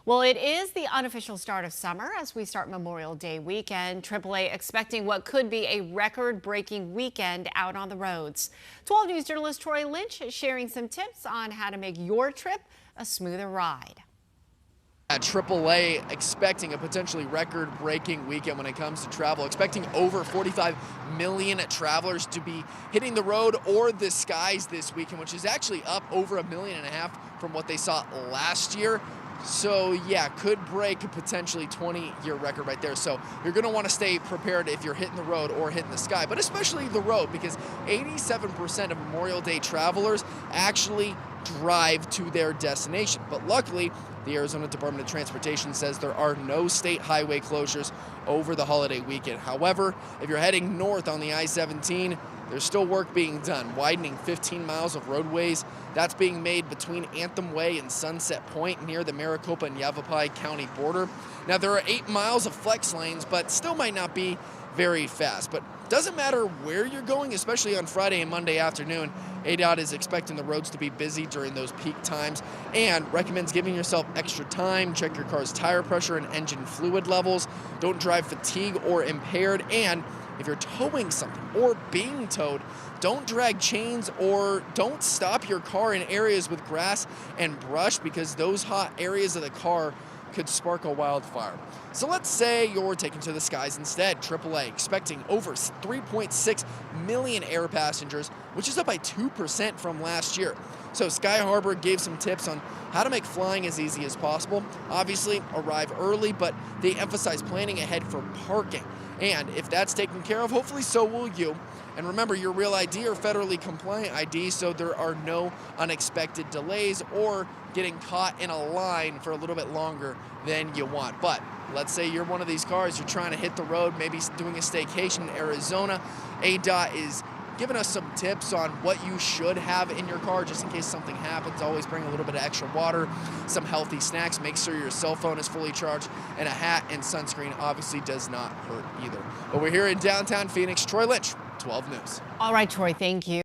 Well, it is the unofficial start of summer as we start Memorial Day weekend. AAA expecting what could be a record-breaking weekend out on the roads. 12 News journalist Troy Lynch is sharing some tips on how to make your trip a smoother ride. At AAA expecting a potentially record-breaking weekend when it comes to travel, expecting over 45 million travelers to be hitting the road or the skies this weekend, which is actually up over 1.5 million from what they saw last year. So yeah, could break a potentially 20-year record right there. So you're going to want to stay prepared if you're hitting the road or hitting the sky, but especially the road, because 87% of Memorial Day travelers actually drive to their destination. But luckily, the Arizona Department of Transportation says there are no state highway closures over the holiday weekend. However, if you're heading north on the I-17, there's still work being done, widening 15 miles of roadways. That's being made between Anthem Way and Sunset Point near the Maricopa and Yavapai County border. Now, there are 8 miles of flex lanes, but still might not be very fast. But doesn't matter where you're going, especially on Friday and Monday afternoon. ADOT is expecting the roads to be busy during those peak times and recommends giving yourself extra time. Check your car's tire pressure and engine fluid levels. Don't drive fatigued or impaired. And if you're towing something or being towed, don't drag chains or don't stop your car in areas with grass and brush, because those hot areas of the car could spark a wildfire. So let's say you're taken to the skies instead. AAA expecting over 3.6 million air passengers, which is up by 2% from last year. So Sky Harbor gave some tips on how to make flying as easy as possible. Obviously, arrive early, but they emphasize planning ahead for parking. And if that's taken care of, hopefully so will you. And remember, your real ID or federally compliant ID, so there are no unexpected delays or getting caught in a line for a little bit longer than you want. But let's say you're one of these cars, you're trying to hit the road, maybe doing a staycation in Arizona. ADOT is giving us some tips on what you should have in your car just in case something happens. Always bring a little bit of extra water, some healthy snacks, make sure your cell phone is fully charged, and a hat and sunscreen obviously does not hurt either. But we're here in downtown Phoenix. Troy Lynch, 12 News. All right, Troy, thank you.